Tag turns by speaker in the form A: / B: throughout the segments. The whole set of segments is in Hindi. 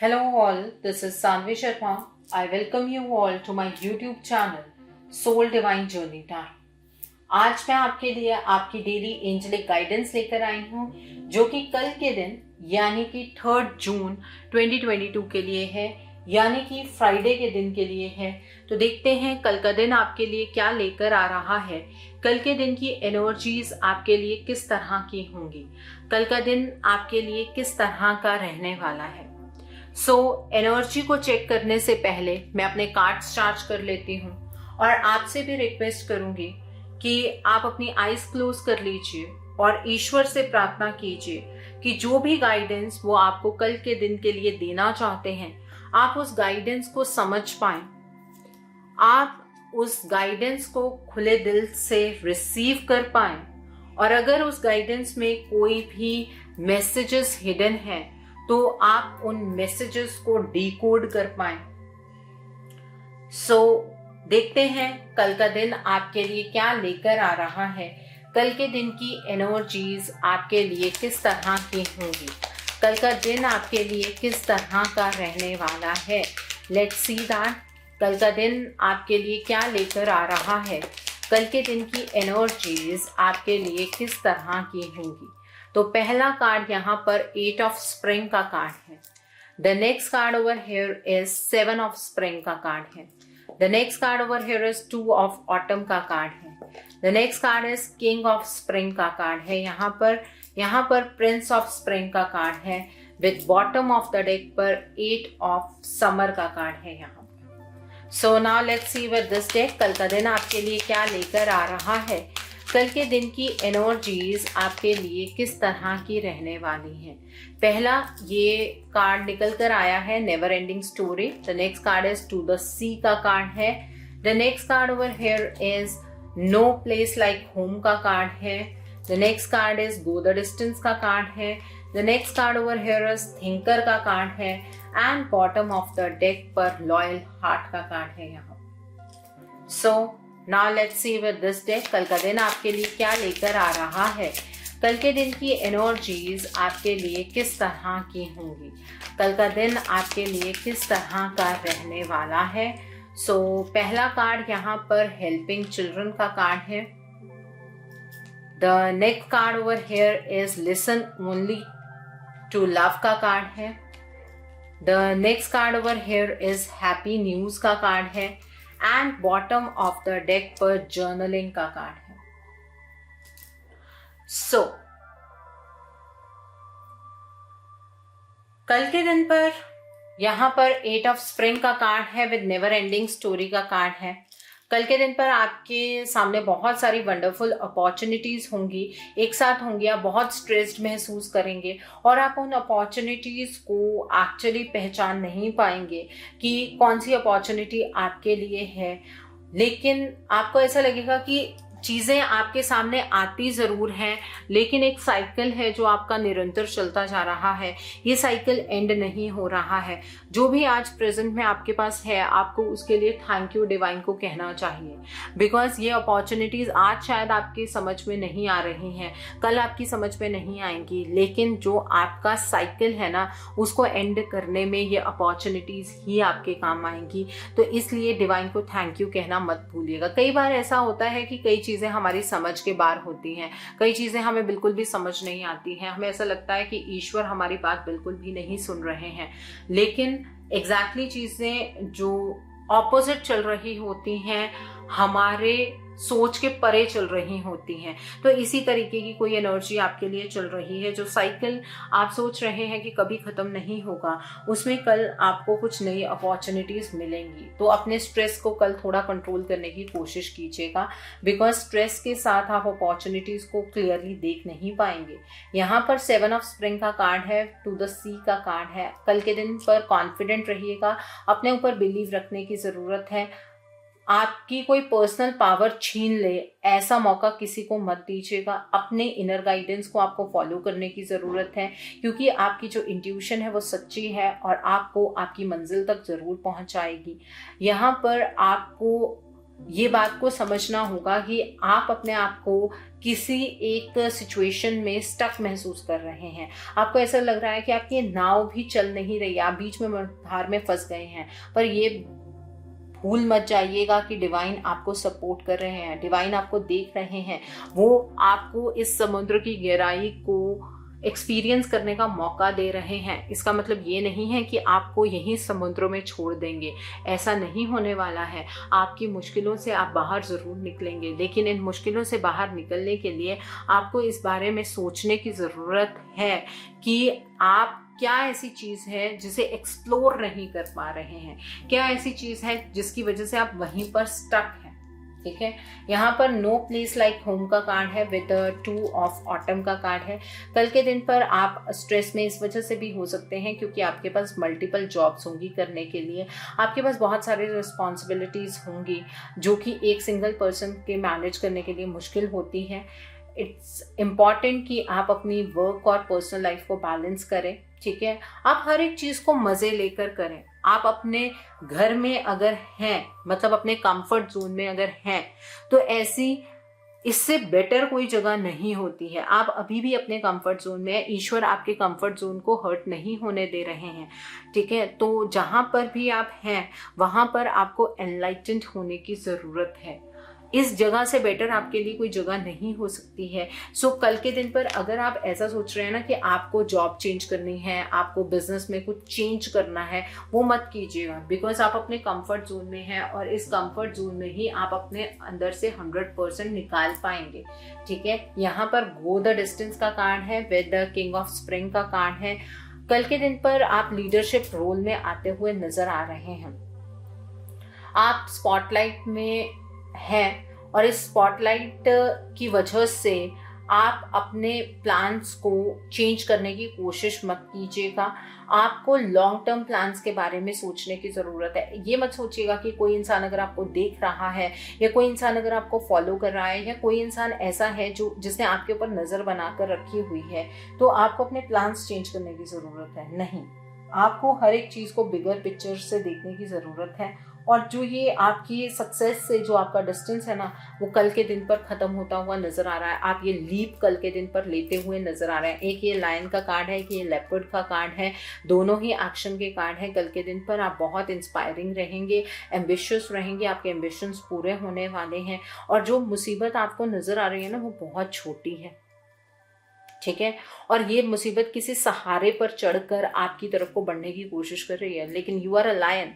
A: Hello all, this is Sanvi Sharma. I welcome you all to my YouTube channel Soul Divine Journey Time. आज मैं आपके लिए आपकी डेली एंजलिक गाइडेंस लेकर आई हूँ जो कि कल के दिन यानी कि 3 जून 2022 के लिए है, यानी कि फ्राइडे के दिन के लिए है। तो देखते हैं कल का दिन आपके लिए क्या लेकर आ रहा है। कल के दिन की एनर्जीज आपके लिए किस तरह की होंगी, कल का दिन आपके लिए किस तरह का रहने वाला है। एनर्जी को चेक करने से पहले मैं अपने कार्ड्स चार्ज कर लेती हूँ और आपसे भी रिक्वेस्ट करूंगी कि आप अपनी आईज क्लोज कर लीजिए और ईश्वर से प्रार्थना कीजिए कि जो भी गाइडेंस वो आपको कल के दिन के लिए देना चाहते हैं, आप उस गाइडेंस को समझ पाएं, आप उस गाइडेंस को खुले दिल से रिसीव कर पाएं। और अगर उस गाइडेंस में कोई भी मैसेजेस हिडन है तो आप उन मैसेजेस को डिकोड कर पाएं। देखते हैं कल का दिन आपके लिए क्या लेकर आ रहा है। कल के दिन की एनर्जीज आपके लिए किस तरह की होंगी, कल का दिन आपके लिए किस तरह का रहने वाला है। लेट्स सी दैट कल का दिन आपके लिए क्या लेकर आ रहा है, कल के दिन की एनर्जीज आपके लिए किस तरह की होंगी। तो पहला कार्ड यहाँ पर 8 ऑफ स्प्रिंग का कार्ड है। The next card over here is 7 of spring का कार्ड है। The next card over here is 2 of autumn का कार्ड है। The next card is king of spring का कार्ड है। यहाँ पर प्रिंस ऑफ स्प्रिंग का कार्ड है with bottom of the deck पर 8 ऑफ समर का कार्ड है यहाँ पर। So now let's see with this deck कल का दिन आपके लिए क्या लेकर आ रहा है, कल के दिन की एनर्जीज आपके लिए किस तरह की रहने वाली हैं। पहला ये कार्ड निकल कर आया है never ending story. The next card is to the sea का कार्ड है। The next card over here is no place like home का कार्ड है। The next card is go the distance का कार्ड है। The next card over here is thinker का कार्ड है and bottom of the deck पर लॉयल हार्ट का कार्ड है यहाँ। Now let's see with this deck कल का दिन आपके लिए क्या लेकर आ रहा है, कल के दिन की एनर्जीज आपके लिए किस तरह की होंगी, कल का दिन आपके लिए किस तरह का रहने वाला है। पहला कार्ड यहाँ पर हेल्पिंग चिल्ड्रन का कार्ड है। The next card over here is listen only to love का कार्ड है। The next card over here is happy news का कार्ड है and bottom of the deck पर जर्नलिंग का कार्ड है। कल के दिन पर यहां पर 8 ऑफ स्प्रिंग का कार्ड है विद नेवर एंडिंग स्टोरी का कार्ड है। कल के दिन पर आपके सामने बहुत सारी वंडरफुल अपॉर्चुनिटीज होंगी, एक साथ होंगी। आप बहुत स्ट्रेस्ड महसूस करेंगे और आप उन अपॉर्चुनिटीज को एक्चुअली पहचान नहीं पाएंगे कि कौन सी अपॉर्चुनिटी आपके लिए है, लेकिन आपको ऐसा लगेगा कि चीजें आपके सामने आती जरूर हैं, लेकिन एक साइकिल है जो आपका निरंतर चलता जा रहा है। ये साइकिल एंड नहीं हो रहा है। जो भी आज प्रेजेंट में आपके पास है, आपको उसके लिए थैंक यू डिवाइन को कहना चाहिए, बिकॉज ये अपॉर्चुनिटीज आज शायद आपकी समझ में नहीं आ रही हैं, कल आपकी समझ में नहीं आएंगी, लेकिन जो आपका साइकिल है ना, उसको एंड करने में ये अपॉर्चुनिटीज ही आपके काम आएंगी। तो इसलिए डिवाइन को थैंक यू कहना मत भूलिएगा। कई बार ऐसा होता है कि कई चीजें हमारी समझ के बाहर होती हैं, कई चीजें हमें बिल्कुल भी समझ नहीं आती हैं, हमें ऐसा लगता है कि ईश्वर हमारी बात बिल्कुल भी नहीं सुन रहे हैं, लेकिन एग्जैक्टली चीजें जो ऑपोजिट चल रही होती हैं हमारे सोच के परे चल रही होती हैं। तो इसी तरीके की कोई एनर्जी आपके लिए चल रही है। जो साइकिल आप सोच रहे हैं कि कभी खत्म नहीं होगा, उसमें कल आपको कुछ नई अपॉर्चुनिटीज मिलेंगी। तो अपने स्ट्रेस को कल थोड़ा कंट्रोल करने की कोशिश कीजिएगा, बिकॉज स्ट्रेस के साथ आप अपॉर्चुनिटीज को क्लियरली देख नहीं पाएंगे। यहाँ पर 7 ऑफ स्प्रिंग का कार्ड है, टू द सी का कार्ड है। कल के दिन पर कॉन्फिडेंट रहिएगा, अपने ऊपर बिलीव रखने की जरूरत है। आपकी कोई पर्सनल पावर छीन ले ऐसा मौका किसी को मत दीजिएगा। अपने इनर गाइडेंस को आपको फॉलो करने की ज़रूरत है, क्योंकि आपकी जो इंट्यूशन है वो सच्ची है और आपको आपकी मंजिल तक ज़रूर पहुंचाएगी। यहाँ पर आपको ये बात को समझना होगा कि आप अपने आप को किसी एक सिचुएशन में स्टक महसूस कर रहे हैं। आपको ऐसा लग रहा है कि आपकी नाव भी चल नहीं रही, आप बीच में धार में फंस गए हैं। पर ये भूल मत जाइएगा कि डिवाइन आपको सपोर्ट कर रहे हैं, डिवाइन आपको देख रहे हैं। वो आपको इस समुद्र की गहराई को एक्सपीरियंस करने का मौका दे रहे हैं। इसका मतलब ये नहीं है कि आपको यहीं समुद्रों में छोड़ देंगे, ऐसा नहीं होने वाला है। आपकी मुश्किलों से आप बाहर ज़रूर निकलेंगे, लेकिन इन मुश्किलों से बाहर निकलने के लिए आपको इस बारे में सोचने की ज़रूरत है कि आप क्या ऐसी चीज़ है जिसे एक्सप्लोर नहीं कर पा रहे हैं, क्या ऐसी चीज़ है जिसकी वजह से आप वहीं पर स्टक हैं। ठीक है, यहाँ पर नो प्लेस लाइक होम का कार्ड है विद 2 ऑफ ऑटम का कार्ड है। कल के दिन पर आप स्ट्रेस में इस वजह से भी हो सकते हैं क्योंकि आपके पास मल्टीपल जॉब्स होंगी करने के लिए, आपके पास बहुत सारी रिस्पॉन्सिबिलिटीज़ होंगी जो कि एक सिंगल पर्सन के मैनेज करने के लिए मुश्किल होती है। इट्स इम्पॉर्टेंट कि आप अपनी वर्क और पर्सनल लाइफ को बैलेंस करें। ठीक है, आप हर एक चीज़ को मज़े लेकर करें। आप अपने घर में अगर हैं, मतलब अपने कंफर्ट जोन में अगर हैं, तो ऐसी इससे बेटर कोई जगह नहीं होती है। आप अभी भी अपने कंफर्ट जोन में हैं, ईश्वर आपके कंफर्ट जोन को हर्ट नहीं होने दे रहे हैं। ठीक है, तो जहाँ पर भी आप हैं वहाँ पर आपको एनलाइटेंड होने की ज़रूरत है। इस जगह से बेटर आपके लिए कोई जगह नहीं हो सकती है। सो कल के दिन पर अगर आप ऐसा सोच रहे हैं ना कि आपको जॉब चेंज करनी है, आपको बिजनेस में कुछ चेंज करना है, वो मत कीजिएगा, बिकॉज आप अपने कंफर्ट जोन में हैं और इस कंफर्ट जोन में ही आप अपने अंदर से 100% निकाल पाएंगे। ठीक है, यहाँ पर गो द डिस्टेंस का कार्ड है with the king of spring का कार्ड है। कल के दिन पर आप लीडरशिप रोल में आते हुए नजर आ रहे हैं। आप स्पॉटलाइट में है और इस स्पॉटलाइट की वजह से आप अपने प्लान्स को चेंज करने की कोशिश मत कीजिएगा। आपको लॉन्ग टर्म प्लान्स के बारे में सोचने की ज़रूरत है। ये मत सोचिएगा कि कोई इंसान अगर आपको देख रहा है या कोई इंसान अगर आपको फॉलो कर रहा है या कोई इंसान ऐसा है जिसने आपके ऊपर नज़र बनाकर रखी हुई है तो आपको अपने प्लान्स चेंज करने की ज़रूरत है। नहीं, आपको हर एक चीज़ को बिगर पिक्चर से देखने की ज़रूरत है। और जो ये आपकी सक्सेस से जो आपका डिस्टेंस है ना, वो कल के दिन पर ख़त्म होता हुआ नज़र आ रहा है। आप ये लीप कल के दिन पर लेते हुए नज़र आ रहे हैं। एक ये लायन का कार्ड है, एक ये लेपर्ड का कार्ड है, दोनों ही एक्शन के कार्ड हैं। कल के दिन पर आप बहुत इंस्पायरिंग रहेंगे, एम्बिशियस रहेंगे, आपके एम्बिशंस पूरे होने वाले हैं। और जो मुसीबत आपको नज़र आ रही है ना, वो बहुत छोटी है। ठीक है, और ये मुसीबत किसी सहारे पर चढ़कर आपकी तरफ को बढ़ने की कोशिश कर रही है, लेकिन यू आर अ लायन।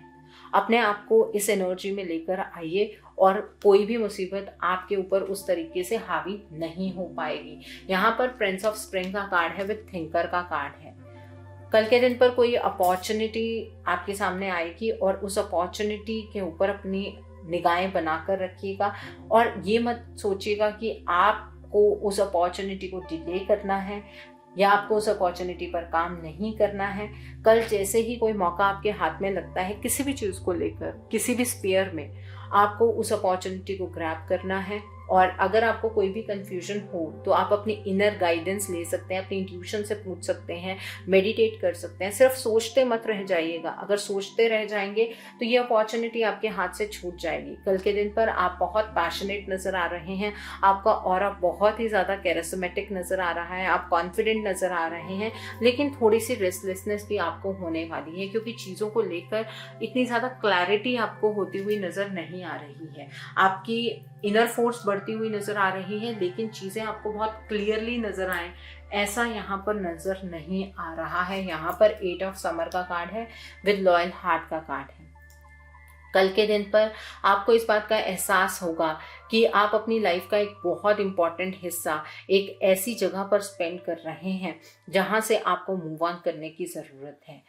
A: अपने आप को इस एनर्जी में लेकर आइए और कोई भी मुसीबत आपके ऊपर उस तरीके से हावी नहीं हो पाएगी। यहाँ पर प्रिंस ऑफ स्प्रिंग का कार्ड है विद थिंकर का कार्ड है। कल के दिन पर कोई अपॉर्चुनिटी आपके सामने आएगी और उस अपॉर्चुनिटी के ऊपर अपनी निगाहें बनाकर रखिएगा और ये मत सोचिएगा कि आपको उस अपॉर्चुनिटी को डिले करना है या आपको उस अपॉर्चुनिटी पर काम नहीं करना है। कल जैसे ही कोई मौका आपके हाथ में लगता है किसी भी चीज़ को लेकर, किसी भी स्फीयर में, आपको उस अपॉर्चुनिटी को ग्रैब करना है। और अगर आपको कोई भी कंफ्यूजन हो तो आप अपनी इनर गाइडेंस ले सकते हैं, अपनी इंट्यूशन से पूछ सकते हैं, मेडिटेट कर सकते हैं। सिर्फ सोचते मत रह जाइएगा। अगर सोचते रह जाएंगे तो ये अपॉर्चुनिटी आपके हाथ से छूट जाएगी। कल के दिन पर आप बहुत पैशनेट नज़र आ रहे हैं, आपका ऑरा बहुत ही ज़्यादा कैरिस्मेटिक नज़र आ रहा है, आप कॉन्फिडेंट नज़र आ रहे हैं, लेकिन थोड़ी सी रेस्टलेसनेस भी आपको होने वाली है क्योंकि चीज़ों को लेकर इतनी ज़्यादा क्लैरिटी आपको होती हुई नज़र नहीं आ रही है। आपकी इनर फोर्स बढ़ती हुई नज़र आ रही है, लेकिन चीज़ें आपको बहुत क्लियरली नज़र आए ऐसा यहाँ पर नज़र नहीं आ रहा है। यहाँ पर 8 ऑफ समर का कार्ड है विद लॉयल हार्ट का कार्ड है। कल के दिन पर आपको इस बात का एहसास होगा कि आप अपनी लाइफ का एक बहुत इम्पॉर्टेंट हिस्सा एक ऐसी जगह पर स्पेंड कर रहे हैं जहाँ से आपको मूव ऑन करने की ज़रूरत है।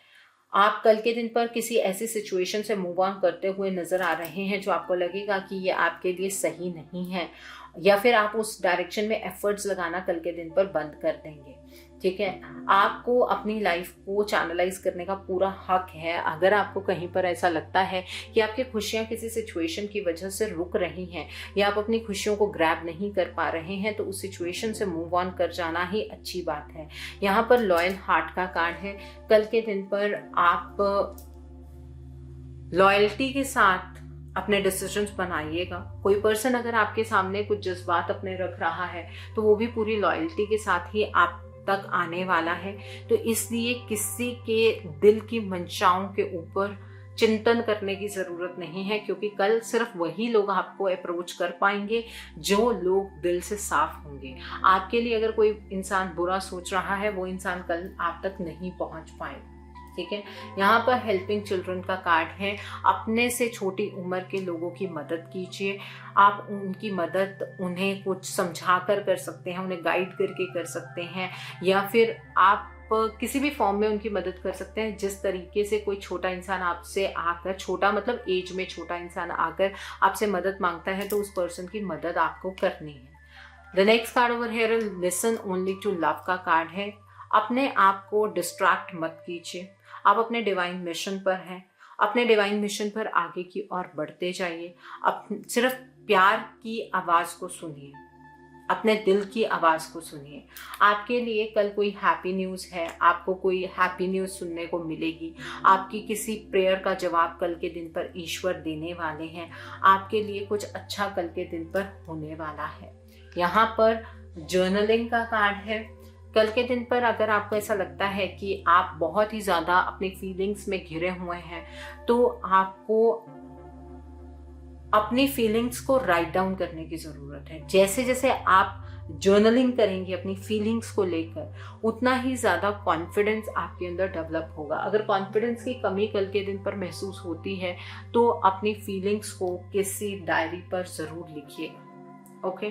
A: आप कल के दिन पर किसी ऐसी सिचुएशन से मूव ऑन करते हुए नज़र आ रहे हैं जो आपको लगेगा कि ये आपके लिए सही नहीं है, या फिर आप उस डायरेक्शन में एफर्ट्स लगाना कल के दिन पर बंद कर देंगे। ठीक है, आपको अपनी लाइफ को चैनलाइज करने का पूरा हक है। अगर आपको कहीं पर ऐसा लगता है कि आपकी खुशियाँ किसी सिचुएशन की वजह से रुक रही हैं या आप अपनी खुशियों को ग्रैब नहीं कर पा रहे हैं तो उस सिचुएशन से मूव ऑन कर जाना ही अच्छी बात है। यहाँ पर लॉयल हार्ट का कार्ड है। कल के दिन पर आप लॉयल्टी के साथ अपने डिसीजंस बनाइएगा। कोई पर्सन अगर आपके सामने कुछ जज्बात अपने रख रहा है तो वो भी पूरी लॉयल्टी के साथ ही आप तक आने वाला है। तो इसलिए किसी के दिल की मंशाओं के ऊपर चिंतन करने की जरूरत नहीं है, क्योंकि कल सिर्फ वही लोग आपको अप्रोच कर पाएंगे जो लोग दिल से साफ होंगे। आपके लिए अगर कोई इंसान बुरा सोच रहा है, वो इंसान कल आप तक नहीं पहुंच पाएगा। ठीक है, यहाँ पर हेल्पिंग चिल्ड्रन का कार्ड है। अपने से छोटी उम्र के लोगों की मदद कीजिए। आप उनकी मदद उन्हें कुछ समझा कर सकते हैं, उन्हें गाइड करके कर सकते हैं, या फिर आप किसी भी फॉर्म में उनकी मदद कर सकते हैं। जिस तरीके से कोई छोटा इंसान आपसे आकर, छोटा मतलब एज में छोटा इंसान आकर आपसे मदद मांगता है, तो उस पर्सन की मदद आपको करनी है। The next card over here, listen only to love का कार्ड है। अपने आप को डिस्ट्रैक्ट मत कीजिए। आप अपने डिवाइन मिशन पर हैं, अपने डिवाइन मिशन पर आगे की ओर बढ़ते जाइए। सिर्फ प्यार की आवाज़ को सुनिए, अपने दिल की आवाज़ को सुनिए। आपके लिए कल कोई हैप्पी न्यूज़ है, आपको कोई हैप्पी न्यूज़ सुनने को मिलेगी। आपकी किसी प्रेयर का जवाब कल के दिन पर ईश्वर देने वाले हैं। आपके लिए कुछ अच्छा कल के दिन पर होने वाला है। यहाँ पर जर्नलिंग का कार्ड है। कल के दिन पर अगर आपको ऐसा लगता है कि आप बहुत ही ज़्यादा अपनी फीलिंग्स में घिरे हुए हैं, तो आपको अपनी फीलिंग्स को राइट डाउन करने की ज़रूरत है। जैसे जैसे आप जर्नलिंग करेंगे अपनी फीलिंग्स को लेकर, उतना ही ज़्यादा कॉन्फिडेंस आपके अंदर डेवलप होगा। अगर कॉन्फिडेंस की कमी कल के दिन पर महसूस होती है, तो अपनी फीलिंग्स को किसी डायरी पर ज़रूर लिखिएगा। ओके,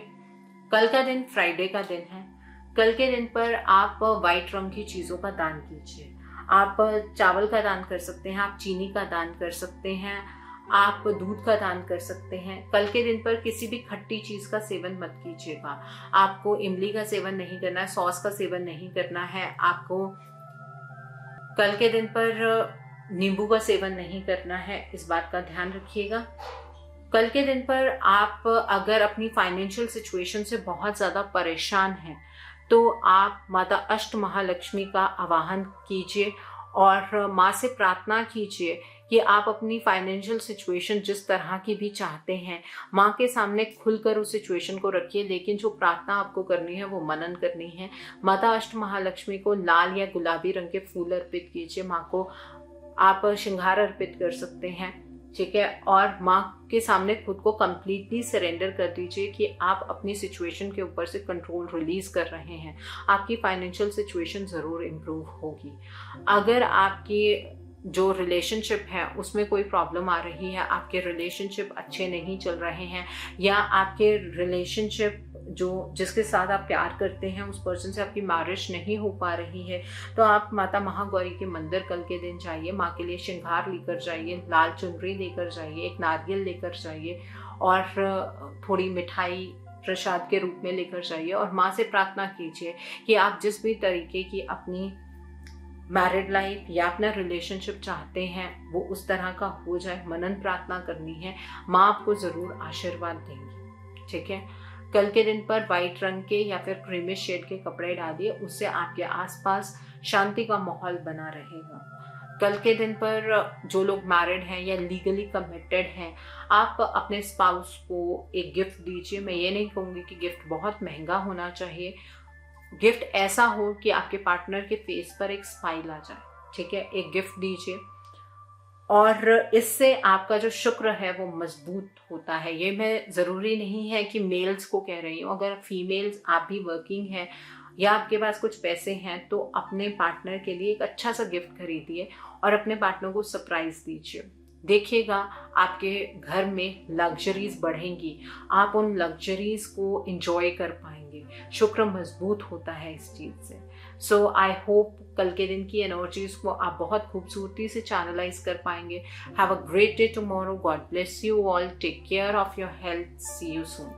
A: कल का दिन फ्राइडे का दिन है। कल के दिन पर आप वाइट रंग की चीज़ों का दान कीजिए। आप चावल का दान कर सकते हैं, आप चीनी का दान कर सकते हैं, आप दूध का दान कर सकते हैं। कल के दिन पर किसी भी खट्टी चीज़ का सेवन मत कीजिएगा। आपको इमली का सेवन नहीं करना है, सॉस का सेवन नहीं करना है। आपको कल के दिन पर नींबू का सेवन नहीं करना है, इस बात का ध्यान रखिएगा। कल के दिन पर आप अगर अपनी फाइनेंशियल सिचुएशन से बहुत ज़्यादा परेशान हैं, तो आप माता अष्ट महालक्ष्मी का आवाहन कीजिए और माँ से प्रार्थना कीजिए कि आप अपनी फाइनेंशियल सिचुएशन जिस तरह की भी चाहते हैं, माँ के सामने खुलकर उस सिचुएशन को रखिए। लेकिन जो प्रार्थना आपको करनी है वो मनन करनी है। माता अष्ट महालक्ष्मी को लाल या गुलाबी रंग के फूल अर्पित कीजिए। माँ को आप श्रृंगार अर्पित कर सकते हैं, ठीक है, और माँ के सामने खुद को कंप्लीटली सरेंडर कर दीजिए कि आप अपनी सिचुएशन के ऊपर से कंट्रोल रिलीज कर रहे हैं। आपकी फाइनेंशियल सिचुएशन ज़रूर इम्प्रूव होगी। अगर आपकी जो रिलेशनशिप है उसमें कोई प्रॉब्लम आ रही है, आपके रिलेशनशिप अच्छे नहीं चल रहे हैं, या आपके रिलेशनशिप जो जिसके साथ आप प्यार करते हैं उस पर्सन से आपकी मैरिज नहीं हो पा रही है, तो आप माता महागौरी के मंदिर कल के दिन जाइए। माँ के लिए श्रृंगार लेकर जाइए, लाल चुनरी लेकर जाइए, एक नारियल लेकर जाइए और थोड़ी मिठाई प्रसाद के रूप में लेकर जाइए और माँ से प्रार्थना कीजिए कि आप जिस भी तरीके की अपनी मैरिड लाइफ या अपना रिलेशनशिप चाहते हैं वो उस तरह का हो जाए। मनन प्रार्थना करनी है, माँ आपको ज़रूर आशीर्वाद देंगी। ठीक है, कल के दिन पर वाइट रंग के या फिर क्रीमी शेड के कपड़े डालिए, उससे आपके आसपास शांति का माहौल बना रहेगा। कल के दिन पर जो लोग मैरिड हैं या लीगली कमिटेड हैं, आप अपने स्पाउस को एक गिफ्ट दीजिए। मैं ये नहीं कहूँगी कि गिफ्ट बहुत महंगा होना चाहिए, गिफ्ट ऐसा हो कि आपके पार्टनर के फेस पर एक स्माइल आ जाए। ठीक है, एक गिफ्ट दीजिए और इससे आपका जो शुक्र है वो मजबूत होता है। ये मैं ज़रूरी नहीं है कि मेल्स को कह रही हूँ, अगर फीमेल्स आप भी वर्किंग हैं या आपके पास कुछ पैसे हैं तो अपने पार्टनर के लिए एक अच्छा सा गिफ्ट खरीदिए और अपने पार्टनर को सरप्राइज दीजिए। देखिएगा आपके घर में लग्जरीज बढ़ेंगी, आप उन लग्जरीज को एंजॉय कर पाएंगे। शुक्र मजबूत होता है इस चीज़ से। सो आई होप कल के दिन की एनर्जीज को आप बहुत खूबसूरती से चैनलाइज कर पाएंगे। Have a great day tomorrow. God bless you all. Take care of your health. See you soon.